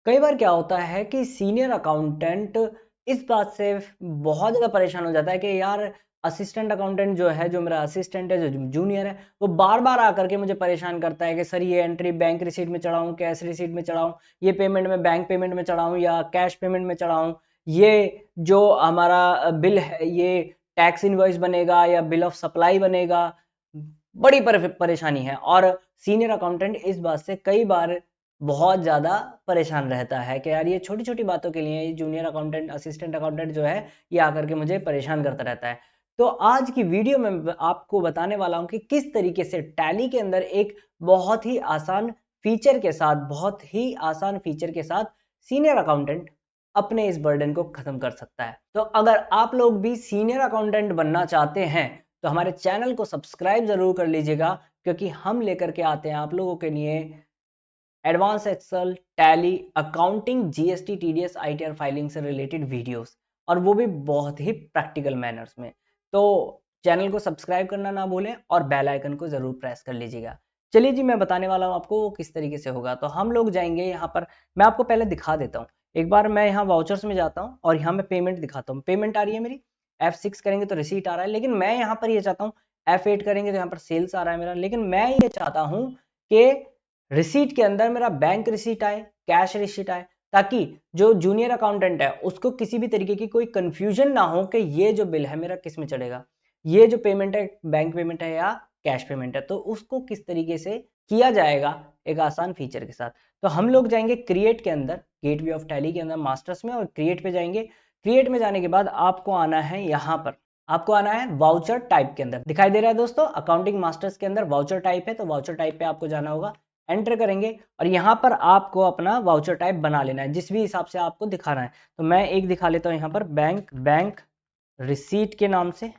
कई बार क्या होता है कि सीनियर अकाउंटेंट इस बात से बहुत ज़्यादा परेशान हो जाता है कि यार असिस्टेंट अकाउंटेंट जो है, जो मेरा असिस्टेंट है, जो जूनियर है, वो बार बार आकर के मुझे परेशान करता है कि सर ये एंट्री बैंक रिसीट में चढ़ाऊँ, कैश रिसीट में चढ़ाऊँ, ये पेमेंट में बैंक पेमेंट में चढ़ाऊँ या कैश पेमेंट में चढ़ाऊँ, ये जो हमारा बिल है ये टैक्स इनवॉइस बनेगा या बिल ऑफ सप्लाई बनेगा। बड़ी परेशानी है और सीनियर अकाउंटेंट इस बात से कई बार बहुत ज़्यादा परेशान रहता है कि यार ये छोटी-छोटी बातों के लिए जूनियर अकाउंटेंट, असिस्टेंट अकाउंटेंट जो है, ये आकर के मुझे परेशान करता रहता है। तो आज की वीडियो में आपको बताने वाला हूँ कि किस तरीके से टैली के अंदर एक बहुत ही आसान फीचर के साथ, सीनियर अकाउंटेंट अपने इस बर्डन को खत्म कर सकता है। तो अगर आप लोग भी सीनियर अकाउंटेंट बनना चाहते हैं, तो हमारे चैनल को सब्सक्राइब ज़रूर कर लीजिएगा, क्योंकि हम लेकर के आते हैं आप लोगों के लिए advance Excel, Tally, accounting, GST, TDS, ITR filing से रिलेटेड वीडियोस, और वो भी बहुत ही प्रैक्टिकल मैनर्स में। तो चैनल को सब्सक्राइब करना ना भूलें और बेल आइकन को जरूर प्रेस कर लीजिएगा। चलिए जी, मैं बताने वाला हूँ आपको वो किस तरीके से होगा। तो हम लोग जाएंगे यहाँ पर, मैं आपको पहले दिखा देता हूँ। एक बार मैं यहाँ वाउचर्स में जाता हूँ और यहाँ मैं पेमेंट दिखाता हूँ। पेमेंट आ रही है मेरी, F6 करेंगे तो रिसीट आ रहा है, लेकिन मैं यहाँ पर ये चाहता हूँ F8 करेंगे तो यहाँ पर सेल्स आ रहा है मेरा, लेकिन मैं ये चाहता हूँ कि रिसीट के अंदर मेरा बैंक रिसीट आए, कैश रिसीट आए, ताकि जो जूनियर अकाउंटेंट है उसको किसी भी तरीके की कोई कंफ्यूजन ना हो कि ये जो बिल है मेरा किस में चढ़ेगा, ये जो पेमेंट है बैंक पेमेंट है या कैश पेमेंट है, तो उसको किस तरीके से किया जाएगा एक आसान फीचर के साथ। तो हम लोग जाएंगे क्रिएट के अंदर, गेटवे ऑफ टैली के अंदर मास्टर्स में, और क्रिएट पे जाएंगे। क्रिएट में जाने के बाद आपको आना है यहाँ पर, आपको आना है वाउचर टाइप के अंदर। दिखाई दे रहा है दोस्तों, अकाउंटिंग मास्टर्स के अंदर वाउचर टाइप है, तो वाउचर टाइप पे आपको जाना होगा, एंटर करेंगे और यहाँ पर आपको अपना वाउचर टाइप बना लेना है जिस भी हिसाब से आपको दिखाना है। तो मैं एक दिखा लेता हूँ यहाँ पर, बैंक रिसीट के नाम से,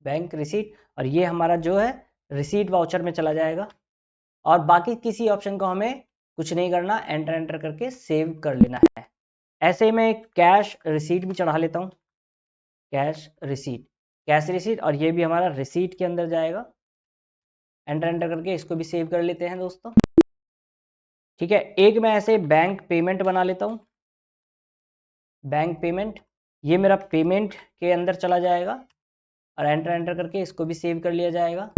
बैंक रिसीट, और ये हमारा जो है रिसीट वाउचर में चला जाएगा। और बाकी किसी ऑप्शन को हमें कुछ नहीं करना, एंटर एंटर करके सेव कर लेना है। ऐसे ही मैं कैश रिसीट भी चढ़ा लेता हूँ, कैश रिसीट, और ये भी हमारा रिसीट के अंदर जाएगा। एंटर एंटर करके इसको भी सेव कर लेते हैं दोस्तों। ठीक है, एक मैं ऐसे बैंक पेमेंट बना लेता हूँ, बैंक पेमेंट, ये मेरा पेमेंट के अंदर चला जाएगा और एंटर एंटर करके इसको भी सेव कर लिया जाएगा।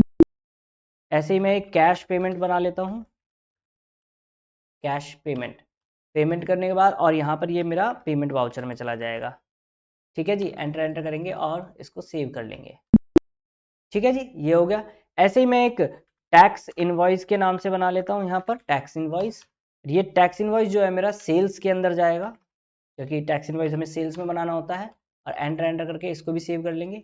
ऐसे ही मैं एक कैश पेमेंट बना लेता हूँ, कैश पेमेंट करने के बाद, और यहाँ पर ये मेरा पेमेंट वाउचर में चला जाएगा। ठीक है जी, एंटर एंटर करेंगे और इसको सेव कर लेंगे। ठीक है जी, ये हो गया। ऐसे ही मैं एक टैक्स इनवॉइस के नाम से बना लेता हूँ यहाँ पर, टैक्स इनवॉइस। ये टैक्स इनवॉइस जो है मेरा सेल्स के अंदर जाएगा, क्योंकि टैक्स इनवॉइस हमें सेल्स में बनाना होता है। और एंटर एंटर करके इसको भी सेव कर लेंगे।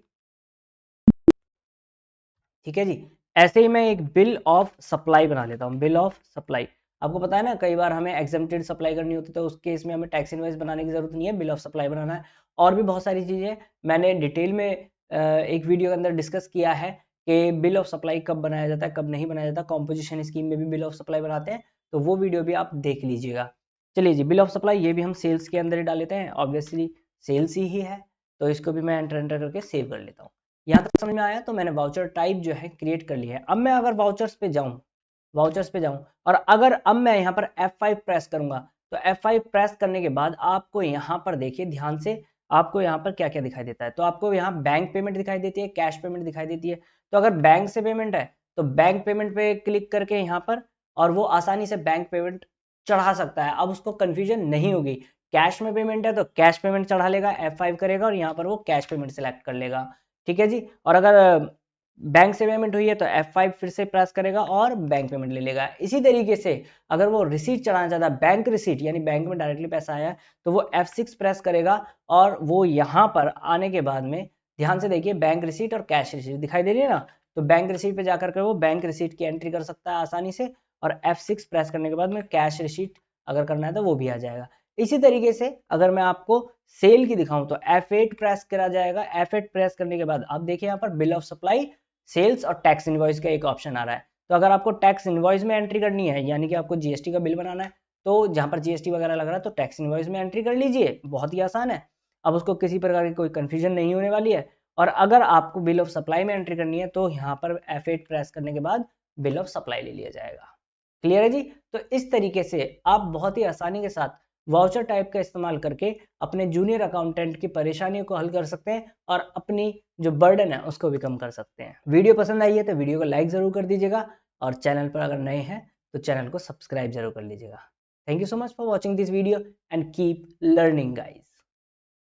ठीक है जी, ऐसे ही मैं एक बिल ऑफ सप्लाई बना लेता हूँ, बिल ऑफ सप्लाई। आपको पता है ना, कई बार हमें एग्जेम्प्टेड सप्लाई करनी होती है, तो उस केस में हमें टैक्स इनवॉइस बनाने की जरूरत नहीं है, बिल ऑफ सप्लाई बनाना है। और भी बहुत सारी चीजें मैंने डिटेल में एक वीडियो के अंदर डिस्कस किया है कि बिल ऑफ सप्लाई कब बनाया जाता है, कब नहीं बनाया जाता। कॉम्पोजिशन स्कीम में भी बिल ऑफ सप्लाई बनाते हैं, तो वो वीडियो भी आप देख लीजिएगा। चलिए जी, बिल ऑफ सप्लाई ये भी हम सेल्स के अंदर ही डाल लेते हैं, ऑब्वियसली सेल्स ही है, तो इसको भी मैं एंटर एंटर करके सेव कर लेता हूँ। यहाँ तक समझ में आया? तो मैंने वाउचर टाइप जो है क्रिएट कर लिया है। अब मैं अगर वाउचर्स पे जाऊं और अगर अब मैं यहाँ पर F5 प्रेस करूंगा, तो F5 प्रेस करने के बाद आपको यहाँ पर देखिए ध्यान से, आपको यहाँ पर क्या क्या दिखाई देता है। तो आपको यहाँ बैंक पेमेंट दिखाई देती है, कैश पेमेंट दिखाई देती है। तो अगर बैंक से पेमेंट है तो बैंक पेमेंट पे क्लिक करके यहाँ पर, और वो आसानी से बैंक पेमेंट चढ़ा सकता है। अब उसको कंफ्यूजन नहीं होगी। कैश में पेमेंट है तो कैश पेमेंट चढ़ा लेगा, F5 करेगा और यहाँ पर वो कैश पेमेंट सेलेक्ट कर लेगा। ठीक है जी, और अगर बैंक से पेमेंट हुई है तो F5 फिर से प्रेस करेगा और बैंक पेमेंट ले लेगा। इसी तरीके से अगर वो रिसीट चढ़ाना चाहता है, बैंक रिसीट यानी बैंक में डायरेक्टली पैसा आया, तो वो F6 प्रेस करेगा और वो यहाँ पर आने के बाद में ध्यान से देखिए, बैंक रिसीट और कैश रिसीट दिखाई दे रही है ना, तो बैंक रिसीट पे जाकर के वो बैंक रिसीट की एंट्री कर सकता है आसानी से, और F6 प्रेस करने के बाद में कैश रिसीट अगर करना है तो वो भी आ जाएगा। इसी तरीके से अगर मैं आपको सेल की दिखाऊं तो F8 प्रेस करा जाएगा। F8 प्रेस करने के बाद अब देखिए यहाँ पर बिल ऑफ सप्लाई, सेल्स और टैक्स इनवॉइस का एक ऑप्शन आ रहा है। तो अगर आपको टैक्स इनवॉइस में एंट्री करनी है, यानी कि आपको जीएसटी का बिल बनाना है, तो जहां पर जीएसटी वगैरह लग रहा है तो टैक्स इनवॉइस में एंट्री कर लीजिए, बहुत ही आसान है। अब उसको किसी प्रकार की कोई कंफ्यूजन नहीं होने वाली है। और अगर आपको बिल ऑफ सप्लाई में एंट्री करनी है तो यहाँ पर F8 प्रेस करने के बाद बिल ऑफ सप्लाई ले लिया जाएगा। क्लियर है जी। तो इस तरीके से आप बहुत ही आसानी के साथ वाउचर टाइप का इस्तेमाल करके अपने जूनियर अकाउंटेंट की परेशानियों को हल कर सकते हैं और अपनी जो बर्डन है उसको भी कम कर सकते हैं। वीडियो पसंद आई है तो वीडियो को लाइक जरूर कर दीजिएगा और चैनल पर अगर नए हैं तो चैनल को सब्सक्राइब जरूर कर लीजिएगा। Thank you so much for watching this video and keep learning guys.